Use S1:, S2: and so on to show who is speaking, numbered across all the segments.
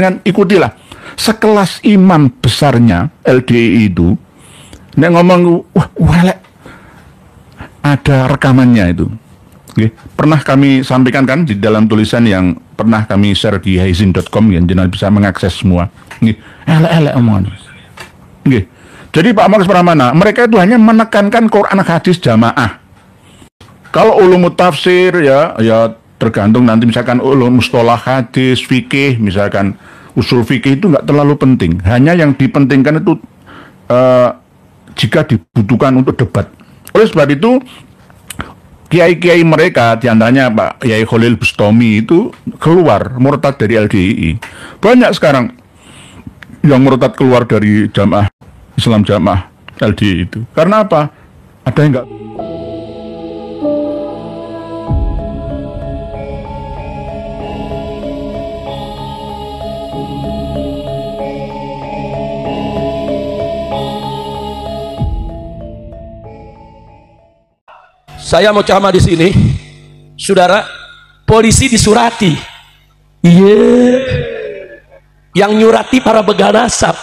S1: Dengan ikutilah sekelas imam besarnya LDI itu, nek ngomong wah walek, ada rekamannya itu. Oke. Pernah kami sampaikan kan di dalam tulisan yang pernah kami share di haizin.com, yang jenengan bisa mengakses semua. Elek-elek omongan. Oke. Jadi Pak Markus Pramana, mereka itu hanya menekankan Quran hadis jamaah. Kalau ulum tafsir ya tergantung nanti, misalkan ulum mustalah hadis, fikih, misalkan usul fikih itu nggak terlalu penting. Hanya yang dipentingkan itu jika dibutuhkan untuk debat. Oleh sebab itu kiai-kiai mereka, diantaranya Pak Yai Khalil Bustami itu keluar murtad dari LDII. Banyak sekarang yang murtad keluar dari jamaah Islam jamaah LDII itu. Karena apa? Ada yang nggak.
S2: Saya mau ceramah di sini, saudara. Polisi disurati, yang nyurati para beganasap,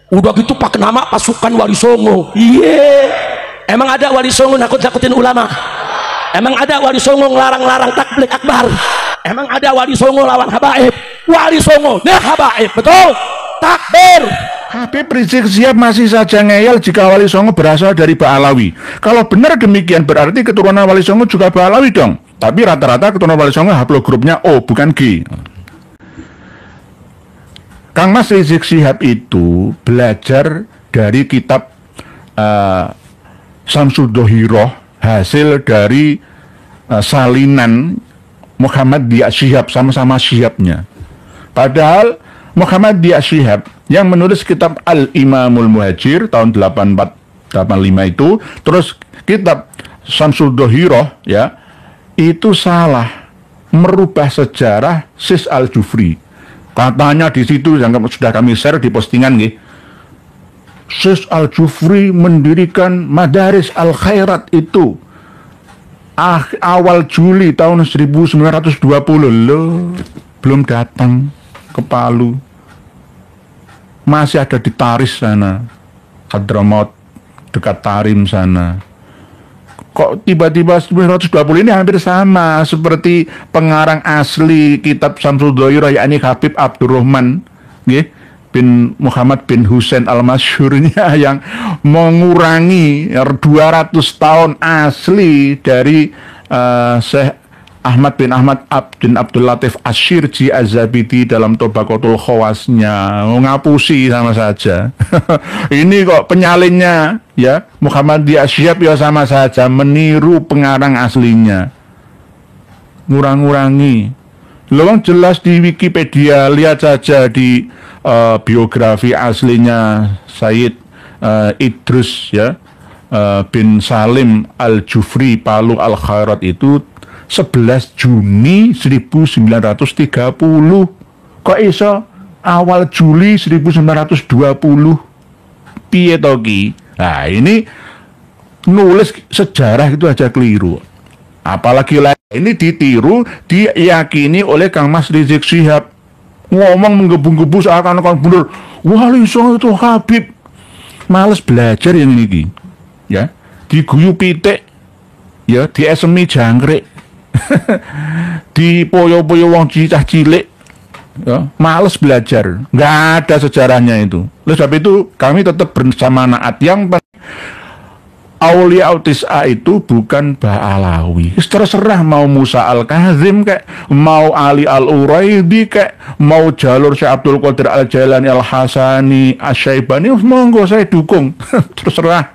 S2: udah gitu pakai nama pasukan Wali Songo, emang ada Wali Songo nakut-nakutin ulama? Emang ada Wali Songo ngelarang-larang takbir akbar? Emang ada Wali Songo lawan habaib? Wali Songo nah habaib, betul? Takbir.
S1: Habib Rizik Syihab masih saja ngeyel jika Wali Songo berasal dari Ba'alawi. Kalau benar demikian berarti keturunan Wali Songo juga Ba'alawi dong. Tapi rata-rata keturunan Wali Songo haplogrupnya O bukan G. Kang Mas Rizik Syihab itu belajar dari kitab Samsuddohiroh, hasil dari salinan Muhammad Dia Syihab, sama-sama Syihabnya. Padahal Muhammad Dia Syihab yang menulis kitab Al-Imamul Muhajir tahun 84-85 itu, terus kitab Samsuddohiroh ya, itu salah, merubah sejarah Sis Al-Jufri. Katanya di situ yang sudah kami share di postingan nih, Sis Al-Jufri mendirikan Madaris Al-Khairat itu awal Juli tahun 1920 loh, belum datang ke Palu. Masih ada di Taris sana, Hadramaut, dekat Tarim sana. Kok tiba-tiba 1920 ini hampir sama seperti pengarang asli kitab Samsuddohiroh, yakni Habib Abdurrahman bin Muhammad bin Husain Al-Masyhurnya, yang mengurangi 200 tahun asli dari Syekh Ahmad bin Abdul Latif Asyirji Az-Zabidi dalam Tobaqatul Khawasnya. Ngapusi sama saja. Ini kok penyalinnya ya Muhammad Dia Syihab ya sama saja meniru pengarang aslinya. Ngurang-ngurangi. Lawang jelas di Wikipedia, lihat saja di biografi aslinya Sayyid Idrus ya bin Salim Al-Jufri Palu Al-Khairat itu 11 Juni 1930. Kok iso awal Juli 1920? Piye to ki? Nah, ini nulis sejarah itu aja keliru. Apalagi ini ditiru, diyakini oleh Kang Mas Rizik Syihab. Ngomong menggebu-gebu seakan-akan bener. Wali Songo itu Habib. Males belajar yang ini. Ya, diguyu pitik. Ya, diesemi jangkrik. Di poyo-poyo wong cicah cilik ya, males belajar, nggak ada sejarahnya itu. Oleh sebab itu kami tetap bersama Naat yang Aulia Autis'a itu bukan Ba'alawi. Terserah mau Musa Al-Kazim kayak, mau Ali Al-Uraidi kayak, mau jalur Syekh Abdul Qadir Al-Jailani Al-Hasani Asy-Syaibani, monggo saya dukung. Terserah.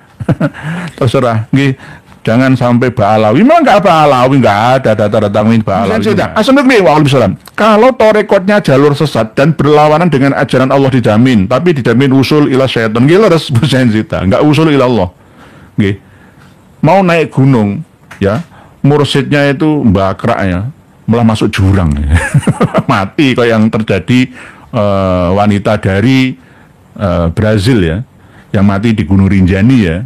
S1: Terserah nggih. Jangan sampai Ba'alawi. Memang nggak Ba'alawi, nggak ada data-data Ba'alawi. Assalamualaikum. Kalau torekotnya jalur sesat dan berlawanan dengan ajaran Allah dijamin, tapi dijamin usul ila syaitan, leres busensita, nggak usul ila Allah. Nggih. Mau naik gunung, ya, mursyidnya itu bakrak ya, malah masuk jurang, mati kayak yang terjadi wanita dari Brazil ya, yang mati di Gunung Rinjani ya.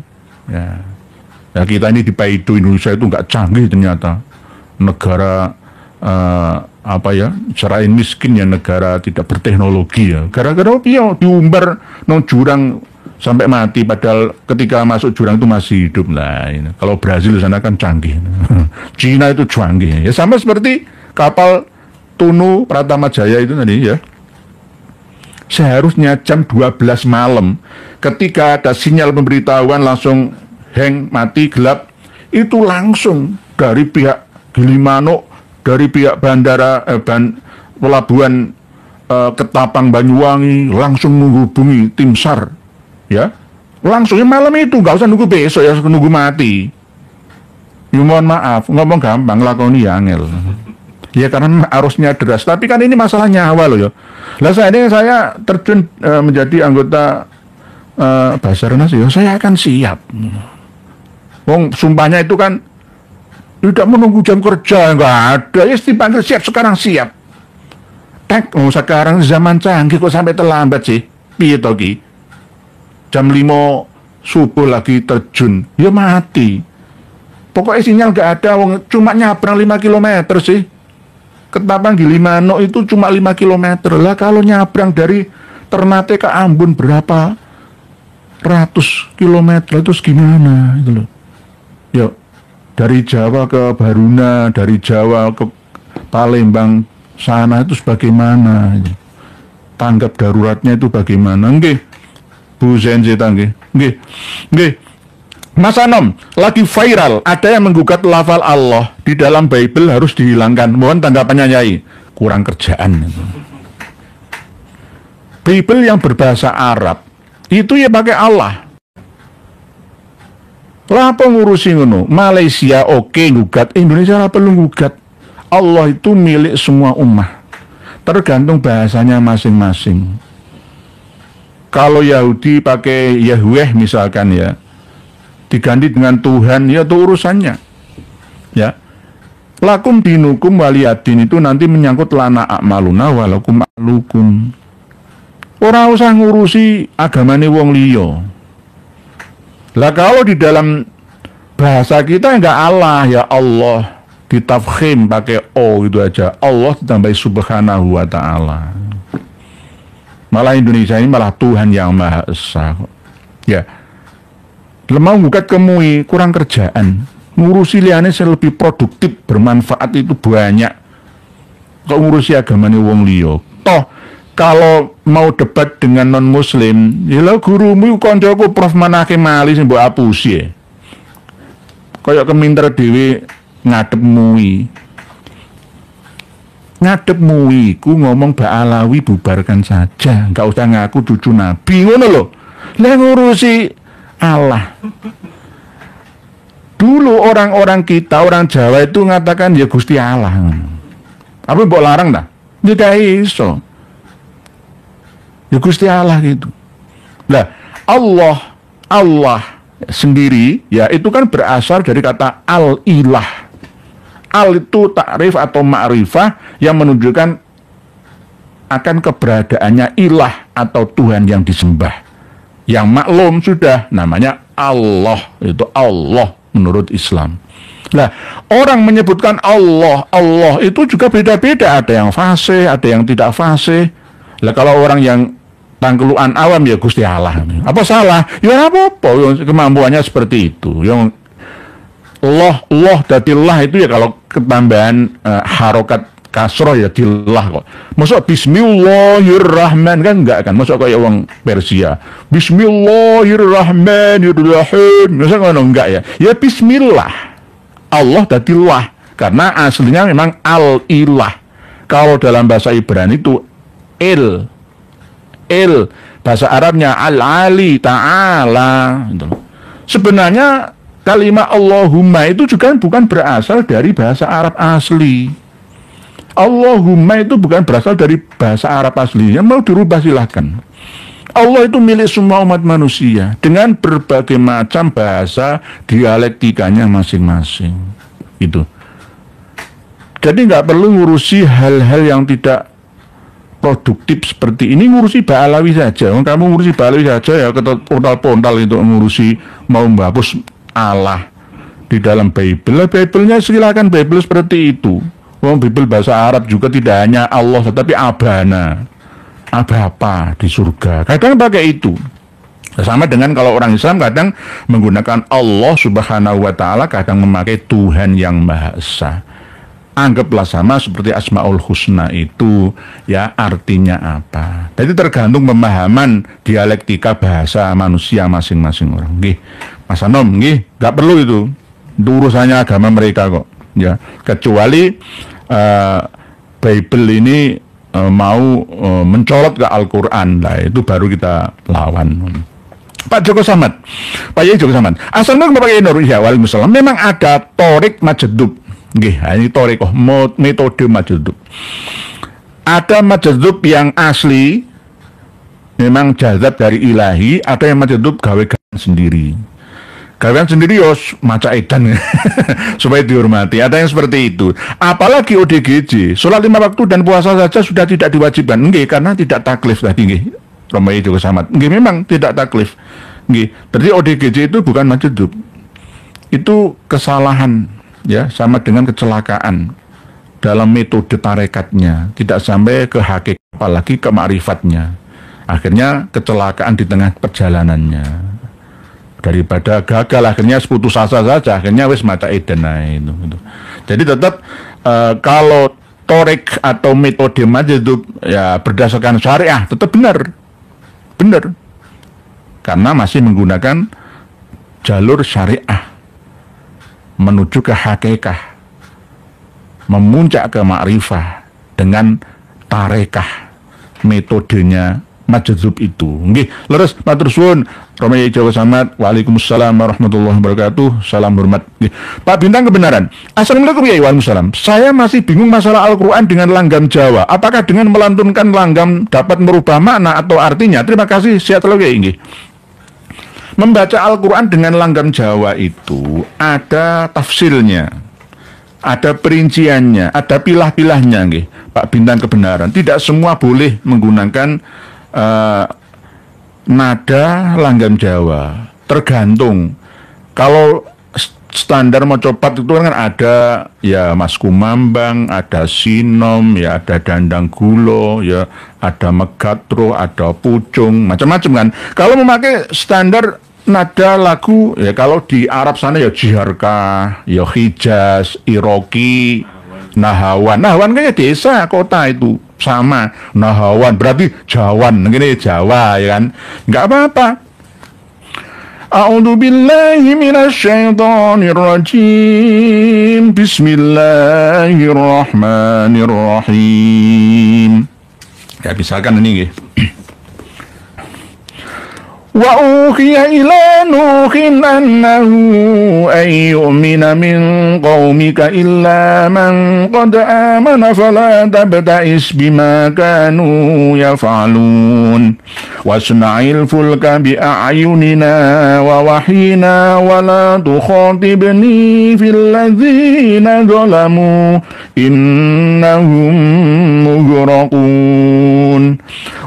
S1: Ya kita ini di Paido Indonesia itu nggak canggih ternyata, negara apa ya, serain miskin ya, negara tidak berteknologi ya. Gara-gara dia diumbar nong jurang sampai mati, padahal ketika masuk jurang itu masih hidup. Nah, ini. Kalau Brazil sana kan canggih, Cina itu canggih. Ya sama seperti kapal Tunu Pratama Jaya itu tadi ya. Seharusnya jam 12 malam ketika ada sinyal pemberitahuan langsung hang, mati, gelap, itu langsung dari pihak Gilimanuk, dari pihak bandara pelabuhan Ketapang Banyuwangi langsung menghubungi tim SAR ya, langsungnya malam itu, nggak usah nunggu besok ya, nunggu mati ya. Mohon maaf, ngomong gampang, lakoni angel ya, karena arusnya deras. Tapi kan ini masalah nyawa loh ya. Lah saya terjun menjadi anggota Basarnas ya, saya akan siap. Wong sumpahnya itu kan tidak menunggu jam kerja, nggak ada. Ya dipanggil siap, sekarang siap. Sekarang zaman canggih kok sampai terlambat sih? Piye to ki? Jam 5 subuh lagi terjun, ya mati. Pokoknya sinyal nggak ada, wong cuma nyabrang 5 km sih. Ketapang Gilimanuk itu cuma 5 km. Lah kalau nyabrang dari Ternate ke Ambon berapa ratus kilometer, itu gimana itu loh. Ya, dari Jawa ke Baruna, dari Jawa ke Palembang sana itu sebagaimana? Tanggap daruratnya itu bagaimana? Nggih, Bu Zenzeta nggih. Nggih. Mas Anom, lagi viral, ada yang menggugat lafal Allah di dalam Bible harus dihilangkan. Mohon tanggapannya Nyai. Kurang kerjaan. Bible yang berbahasa Arab itu ya pakai Allah. Lah apa ngurusi ngono? Malaysia oke gugat, Indonesia lah perlu gugat. Allah itu milik semua umat. Tergantung bahasanya masing-masing. Kalau Yahudi pakai Yahweh misalkan ya, diganti dengan Tuhan, ya itu urusannya. Ya. Lakum dinukum waliyadin itu nanti menyangkut lana a'maluna walakum a'lukum. Orang usah ngurusi agamane wong liya. Lah kalau di dalam bahasa kita enggak Allah, ya Allah, ditafkhim pakai O itu aja. Allah ditambahi subhanahu wa ta'ala. Malah Indonesia ini malah Tuhan yang Maha Esa. Ya. Lemah ngugat kemui, kurang kerjaan. Ngurusi liane saya lebih produktif, bermanfaat itu banyak. Kok ngurusi agamane wong liya. Toh kalau mau debat dengan non muslim, ya lah gurumu koncoku Prof Manake Mali sing mbok apusi. Kayak keminter dhewe ngadep mui. Ngadep mui ku ngomong Ba'alawi bubarkan saja, enggak usah ngaku cucu Nabi ngono lho. Lah ngurusi Allah. Dulu orang-orang kita, orang Jawa itu mengatakan ya Gusti Allah. Apa mbok larang dah? Ya gak iso. Ya Gusti Allah gitu. Lah Allah sendiri ya itu kan berasal dari kata al-ilah. Al itu takrif atau ma'rifah yang menunjukkan akan keberadaannya ilah atau Tuhan yang disembah. Yang maklum sudah namanya Allah, itu Allah menurut Islam. Nah, orang menyebutkan Allah itu juga beda-beda, ada yang fasih, ada yang tidak fasih. Lah kalau orang yang tangkeluan awam ya Gusti Allah. Apa salah? Ya apa-apa, kemampuannya seperti itu. Yang Allah datillah itu ya kalau ketambahan harokat kasroh ya dillah kok. Masuk bismillahirrahman kan enggak kan? Masuk kayak orang Persia. Bismillahirrahmanirrahim. Masuk kan enggak ya? Ya bismillah. Allah datillah karena aslinya memang al-ilah. Kalau dalam bahasa Ibrani itu il. Bahasa Arabnya al-ali ta'ala. Sebenarnya kalimat Allahumma itu juga bukan berasal dari bahasa Arab asli. Allahumma itu bukan berasal dari bahasa Arab aslinya, mau dirubah silahkan. Allah itu milik semua umat manusia dengan berbagai macam bahasa dialektikanya masing-masing. Itu. Jadi nggak perlu ngurusi hal-hal yang tidak produktif seperti ini, ngurusi Ba'alawi saja. Kamu ngurusi Ba'alawi saja ya, pontal-pontal itu ngurusi mau menghapus Allah di dalam Bible. Bible-nya silakan Bible seperti itu. Wong Bible bahasa Arab juga tidak hanya Allah tetapi Abana. Apa di surga. Kadang pakai itu. Sama dengan kalau orang Islam kadang menggunakan Allah Subhanahu wa taala, kadang memakai Tuhan yang Maha Esa. Anggaplah sama seperti Asmaul Husna itu, ya artinya apa. Jadi tergantung pemahaman dialektika bahasa manusia masing-masing orang. Nggih, Mas Anom, nggih, nggak perlu itu. Itu urusannya agama mereka kok. Ya, kecuali Bible ini mau mencolot ke Al-Quran, lah itu baru kita lawan. Pak Joko Samad, Pak Yai Joko Samad, assalamualaikum Bapak Yai Nur. Ya, waalaikumsalam. Memang ada torik majedub. Nggih, ini torikoh metode majedub. Ada majedub yang asli, memang jazab dari ilahi. Ada yang majedub gawe-gawean sendiri. Gawean sendiri yos maca edan supaya dihormati. Ada yang seperti itu. Apalagi ODGJ, sholat 5 waktu dan puasa saja sudah tidak diwajibkan. Nggih, karena tidak taklif tadi nggih. Romai juga sama. Nggih, memang tidak taklif. Nggih. Berarti ODGJ itu bukan majedub. Itu kesalahan, ya, sama dengan kecelakaan dalam metode tarekatnya. Tidak sampai ke hakikat, apalagi ke ma'rifatnya. Akhirnya kecelakaan di tengah perjalanannya. Daripada gagal akhirnya putus asa saja, akhirnya wis maca edan itu. Jadi tetap kalau torek atau metode majedub ya berdasarkan syariah tetap benar karena masih menggunakan jalur syariah menuju ke hakikat, memuncak ke ma'rifah dengan tarekah metodenya majedub itu. Nggih, leres matur suwun Romai Jawa Samad. Waalaikumsalam warahmatullahi wabarakatuh. Salam hormat. Nggih. Pak Bintang kebenaran. Assalamualaikum ya. Waalaikumsalam. Saya masih bingung masalah Al-Qur'an dengan langgam Jawa. Apakah dengan melantunkan langgam dapat merubah makna atau artinya? Terima kasih. Sehat selalu ya. Nggih. Membaca Al-Qur'an dengan langgam Jawa itu ada tafsirnya, ada perinciannya, ada pilah-pilahnya nggih. Pak Bintang kebenaran. Tidak semua boleh menggunakan nada langgam Jawa, tergantung. Kalau standar mocopat itu kan ada ya Mas Kumambang, ada Sinom, ya ada Dandang Gulo, ya ada Megatro, ada Pucung, macam-macam kan. Kalau memakai standar nada lagu ya kalau di Arab sana ya Jiharka, ya Hijaz, Iroki, Nahawan. Nahawan kayaknya desa, kota itu sama. Nahawan berarti Jawan, gini Jawa ya kan. Nggak apa-apa. A'udzu billahi minasyaitonir rajim. Bismillahirrahmanirrahim. Ya misalkan ini nggih. Wa uhiya ila nuhin annahu ay yu'mina min qaumika illa man qad amana fala tabta'is bima kanu yaf'alun wasna'il fulka bi a'yunina wa wahyina wa la tukhatibni fil ladzina zalamu innahum mughraqun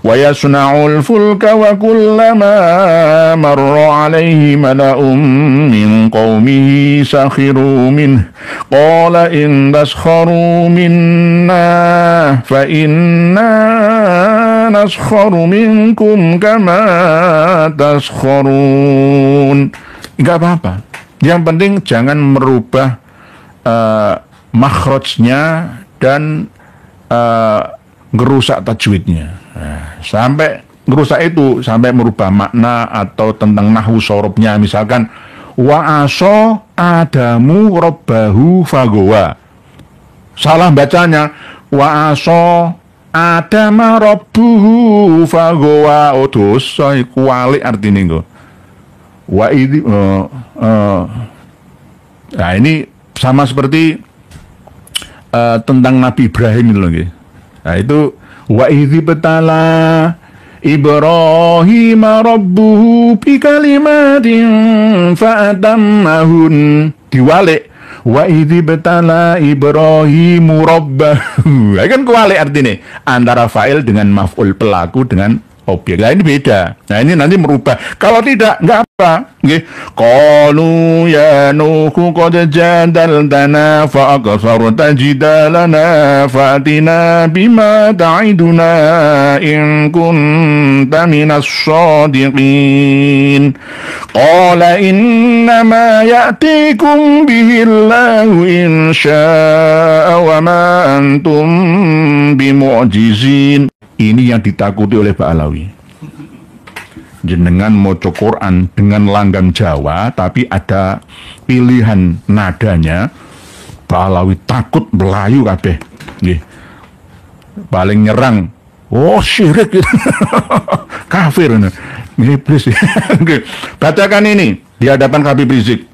S1: wa yasna'ul fulka wa kullama مر عليه ملأ من قومه سخروا منه قال إن تسخروا منا فإنا نسخر منكم كما تسخرون. Enggak apa-apa. Yang penting jangan merubah makhrajnya dan ngerusak tajwidnya. Sampai ngerusak itu sampai merubah makna atau tentang nahwu sorobnya. Misalkan wa aso adamu robbahu fagowa, salah bacanya wa aso adama robbuhu fagowa. Oh dosa kuali artinya kok wa ini nah ini sama seperti tentang Nabi Ibrahim itu loh. Nah itu wa idzi betala Ibrahim rabbuhu bi kalimatin fa'atammahun. Diwalik wa idzi betala Ibrahim rabbahu. Kan kualik artinya antara fa'il dengan maf'ul, pelaku dengan objek. Nah ini beda. Nah ini nanti merubah. Kalau tidak, nggak apa. Nggih. Qalu ya Nuhu qad jadaltana fa aqsarta jidalana fatina bima ta'iduna in kunta minas shadiqin. Qala innama ya'tikum bihillahu in syaa wa ma antum bimu'jizin. Ini yang ditakuti oleh Pak Alawi. Jenengan maca Quran dengan langgam Jawa, tapi ada pilihan nadanya. Pak Alawi takut Melayu kabeh. Nggih. Paling nyerang, oh syirik gitu. Kafir. Iblis. Nggih. Bacakan ini di hadapan Habib Rizik.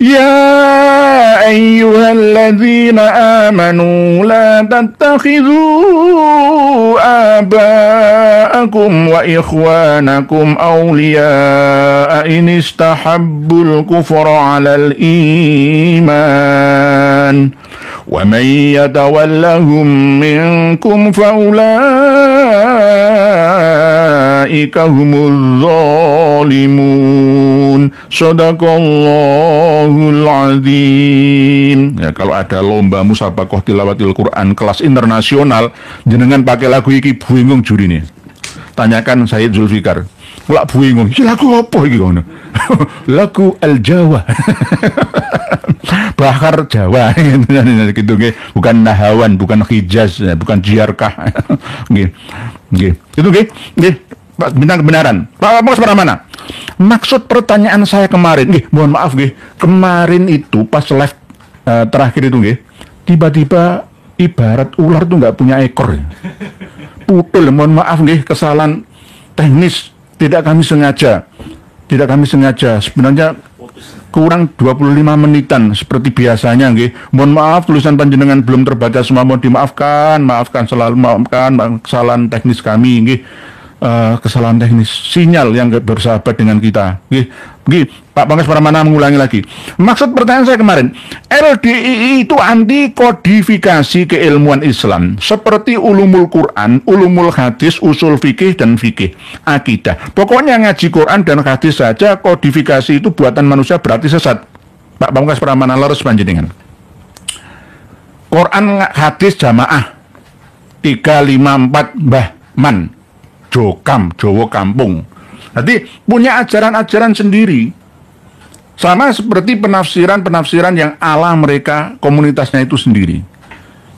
S1: يا أيها الذين آمنوا لا تتخذوا آباءكم وإخوانكم أولياء إن استحبوا الكفر على الإيمان ومن يتولهم منكم فأولئك هم الظالمون. Shadaqallahul azim. Ya, kalau ada lomba musabaqah tilawatil Quran kelas internasional, jenengan pakai lagu iki bingung jurine. Tanyakan Sayyid Zulfikar. Mulak bingung, iki lagu apa iki ngono? Lagu Al Jawa. Bahar Jawa gitu nggih, bukan Nahawan, bukan Hijaz, bukan Jiarkah. Nggih. Nggih. Itu nggih. Nggih. Bintang kebenaran. Pak Bos mana? Maksud pertanyaan saya kemarin, mohon maaf kemarin itu pas live terakhir itu tiba-tiba ibarat ular tuh nggak punya ekor. Putul, mohon maaf kesalahan teknis, tidak kami sengaja. Sebenarnya kurang 25 menitan seperti biasanya Mohon maaf tulisan panjenengan belum terbaca semua, mohon dimaafkan, selalu maafkan kesalahan teknis kami kesalahan teknis sinyal yang bersahabat dengan kita. Pak Bangkas Pramana mengulangi lagi. Maksud pertanyaan saya kemarin, LDII itu anti kodifikasi keilmuan Islam seperti ulumul Quran, ulumul hadis, usul fikih dan fikih akidah. Pokoknya ngaji Quran dan hadis saja kodifikasi itu buatan manusia berarti sesat. Pak Bangkas Pramana leres panjenengan. Quran hadis jamaah 354 Mbah Man Jokam, Jowo Kampung. Jadi punya ajaran-ajaran sendiri. Sama seperti penafsiran-penafsiran yang ala mereka, komunitasnya itu sendiri.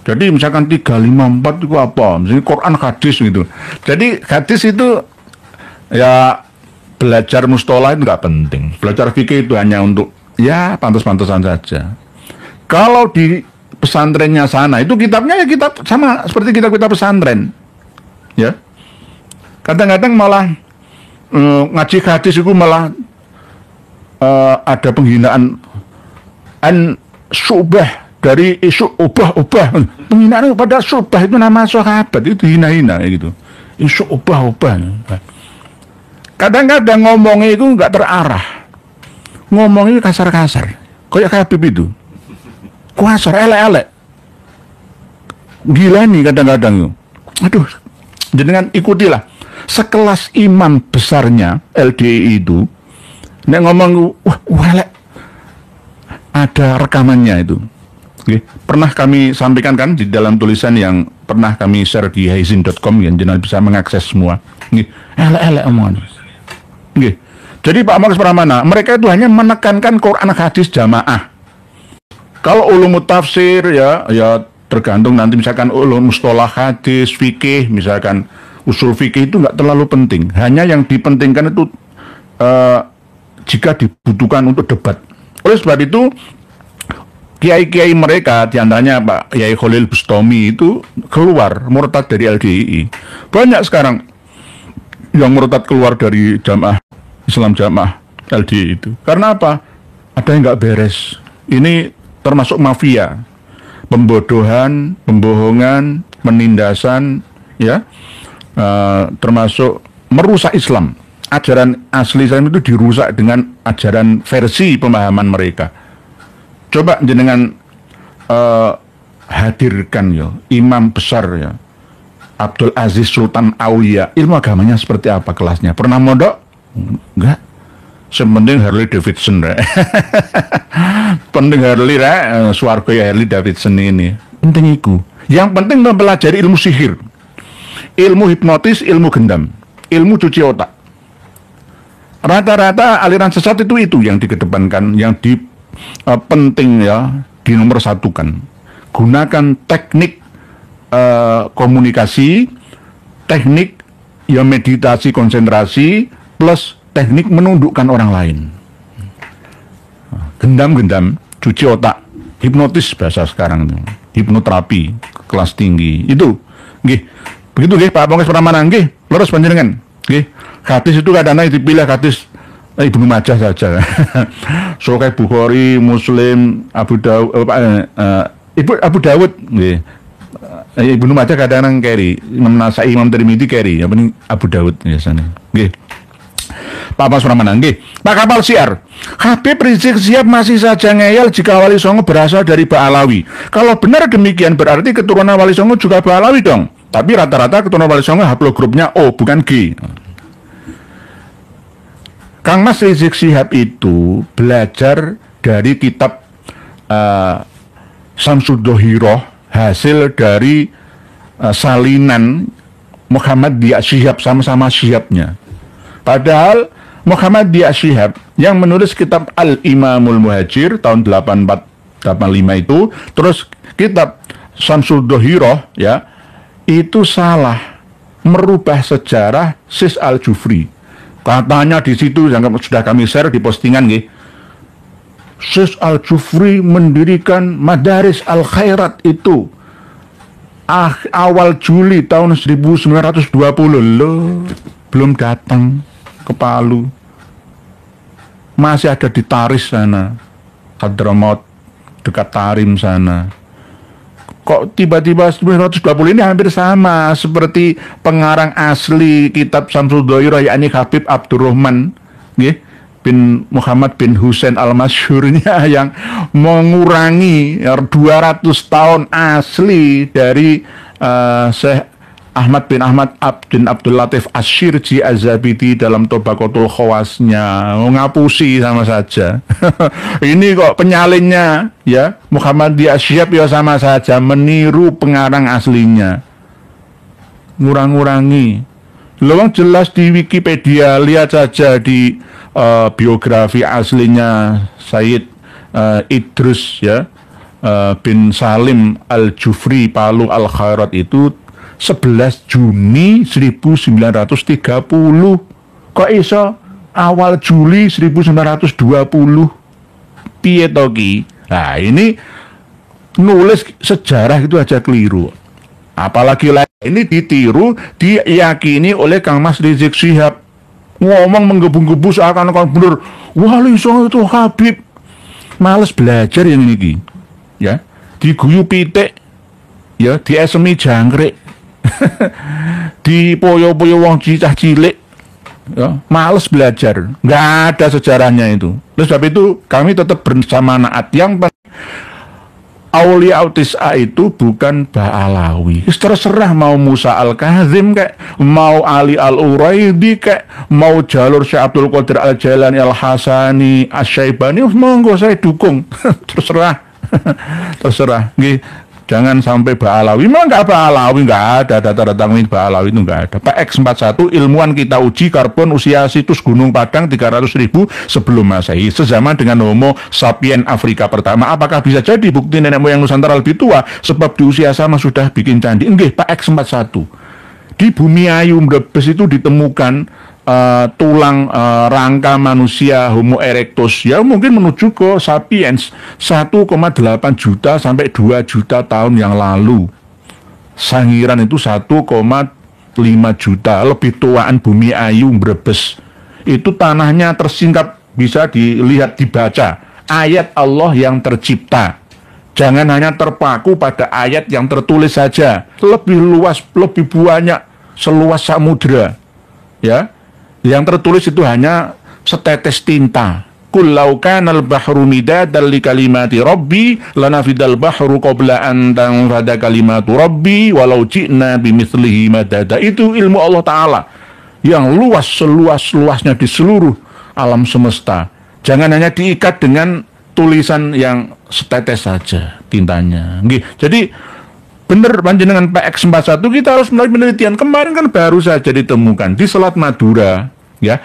S1: Jadi misalkan 354 itu apa? Misalnya Quran hadis gitu. Jadi hadis itu ya belajar mustolah itu nggak penting. Belajar fikih itu hanya untuk ya pantas-pantasan saja. Kalau di pesantrennya sana itu kitabnya ya kitab sama seperti kitab-kitab pesantren. Ya. Kadang-kadang malah ngaji hadis itu malah ada penghinaan syubah dari isu ubah-ubah. Penghinaan pada syubah itu nama sahabat itu hina-hina gitu. Isu ubah-ubah. Kadang-kadang ngomongnya itu nggak terarah. Ngomongnya kasar-kasar. Kayak Habib itu. Kasar, elek-elek. Gila nih kadang-kadang. Aduh, jenengan ikutilah. Sekelas imam besarnya LDI itu nek ngomong walek ada rekamannya itu. Pernah kami sampaikan kan di dalam tulisan yang pernah kami share di haizin.com yang jenengan bisa mengakses semua. Elek-elek omongan. Jadi Pak Markus Pramana, mereka itu hanya menekankan Quran hadis jamaah. Kalau ulumut tafsir ya tergantung nanti misalkan ulum mustolah hadis, fikih misalkan usul fikih itu nggak terlalu penting. Hanya yang dipentingkan itu jika dibutuhkan untuk debat. Oleh sebab itu, kiai-kiai mereka, diantaranya Pak Yai Khalil Bustami itu keluar murtad dari LDII. Banyak sekarang yang murtad keluar dari jamaah Islam jamaah LDII itu. Karena apa? Ada yang nggak beres. Ini termasuk mafia, pembodohan, pembohongan, penindasan, ya. Termasuk merusak Islam. Ajaran asli Islam itu dirusak dengan ajaran versi pemahaman mereka. Coba jenengan hadirkan ya imam besar ya Abdul Aziz Sultan Aulia, ilmu agamanya seperti apa kelasnya? Pernah mondok? Enggak. Sementing Harley Davidson, penting Harley, swarga ya Harley Davidson ini. Penting itu. Yang penting mempelajari ilmu sihir, ilmu hipnotis, ilmu gendam, ilmu cuci otak. Rata-rata aliran sesat itu yang dikedepankan, yang penting ya, di nomor satukan. Gunakan teknik komunikasi, teknik ya meditasi konsentrasi, plus teknik menundukkan orang lain. Gendam-gendam, cuci otak, hipnotis bahasa sekarang itu, hipnoterapi kelas tinggi itu, nggih. Begitu nggih Pak Pongkes Pramana, nggih. Lurus panjenengan, nggih. Hadis itu kadang-kadang dipilih hadis Ibnu Majah saja. Sahih Bukhari, Muslim, Abu Dawud, nggih. Ibnu Majah kadang-kadang carry, Imam Nasai, Imam Tirmidzi carry, yang penting Abu Dawud biasanya. Nggih. Pak Mas Pramana, nggih. Pak Kapal Siar, Habib Rizik Syihab masih saja ngeyel jika Wali Songo berasal dari Ba'alawi. Kalau benar demikian berarti keturunan Wali Songo juga Ba'alawi dong. Tapi rata-rata keturunan Wali Songo haplogrupnya O, bukan G. Kang Mas Rizik Syihab itu belajar dari kitab Samsuddohiroh, hasil dari salinan Muhammadiyah Syihab, sama-sama Syihabnya. Padahal Muhammadiyah Syihab yang menulis kitab Al-Imamul Muhajir tahun 84-85 itu, terus kitab Samsuddohiroh ya, itu salah, merubah sejarah Sis Al-Jufri. Katanya di situ yang sudah kami share di postingan nggih. Sis Al-Jufri mendirikan Madaris Al-Khairat itu awal Juli tahun 1920 loh, belum datang ke Palu, masih ada di Taris sana, Hadramaut dekat Tarim sana. Kok tiba-tiba 1920 ini hampir sama seperti pengarang asli kitab Samsuddohiroh, yakni Habib Abdurrahman bin Muhammad bin Husain Al-Masyhurnya, yang mengurangi 200 tahun asli dari Syekh Ahmad bin Ahmad bin Abdul Latif Asy-Syirji Az-Zabidi dalam Tobaqatul Khawasnya. Ngapusi sama saja. Ini kok penyalinnya ya Muhammadiyah Syihab ya sama saja, meniru pengarang aslinya, ngurang-ngurangi. Lawang jelas di Wikipedia, lihat saja di biografi aslinya Sayyid Idrus ya bin Salim Al-Jufri Palu Al-Khairat itu 11 Juni 1930. Kok iso awal Juli 1920? Piye to ki? Nah, ini nulis sejarah itu aja keliru. Apalagi ini ditiru, diyakini oleh Kang Mas Rizik Syihab. Ngomong menggebu-gebu seakan-akan bener. Wali Songo itu Habib. Males belajar yang ini. Ya, diguyu pitik. Ya, diesemi jangkrik. Di poyo-poyo wong cicah cilik ya, males belajar, nggak ada sejarahnya itu. Oleh sebab itu kami tetap bersama Naat yang Aulia Autis'a itu bukan Ba'alawi. Terserah mau Musa Al-Kazim kayak, mau Ali Al-Uraidi kayak, mau jalur Syekh Abdul Qadir Al-Jailani Al-Hasani Asy-Syaibani, monggo saya dukung. Terserah. Terserah nggih. Jangan sampai Ba'alawi. Memang nggak Ba'alawi, nggak ada data-data Ba'alawi itu nggak ada. PX41 ilmuwan kita uji karbon usia situs Gunung Padang 300.000 sebelum Masehi, sezaman dengan Homo sapien Afrika pertama. Apakah bisa jadi bukti nenek moyang Nusantara lebih tua sebab di usia sama sudah bikin candi? Enggak, PX41. Di Bumi Ayu Brebes itu ditemukan tulang rangka manusia Homo erectus, ya mungkin menuju ke sapiens 1,8 juta sampai 2 juta tahun yang lalu. Sangiran itu 1,5 juta, lebih tuaan Bumi Ayu Brebes. Itu tanahnya tersingkap, bisa dilihat, dibaca ayat Allah yang tercipta. Jangan hanya terpaku pada ayat yang tertulis saja, lebih luas, lebih banyak, seluas samudra. Ya, yang tertulis itu hanya setetes tinta. Qul law kana al-bahru midadan li kalimati rabbi lanafidal bahru qabla an tanfada kalimatu rabbi walau ji'na bimithlihi madada. Itu ilmu Allah Ta'ala yang luas, seluas-luasnya di seluruh alam semesta. Jangan hanya diikat dengan tulisan yang setetes saja tintanya. Jadi bener panjenengan PX41 kita harus melalui penelitian. Kemarin kan baru saja ditemukan di Selat Madura, ya,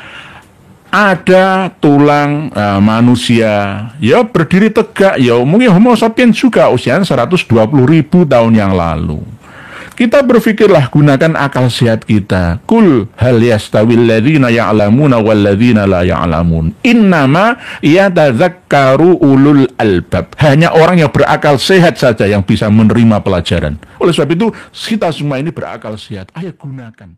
S1: ada tulang manusia ya berdiri tegak, ya mungkin Homo sapiens juga usianya 120.000 tahun yang lalu. Kita berpikirlah, gunakan akal sehat kita. Kul hal yastawil ladzina ya'lamuna wal ladzina la ya'lamun. Innama yatadzakkaru ulul albab. Hanya orang yang berakal sehat saja yang bisa menerima pelajaran. Oleh sebab itu, kita semua ini berakal sehat. Ayo gunakan.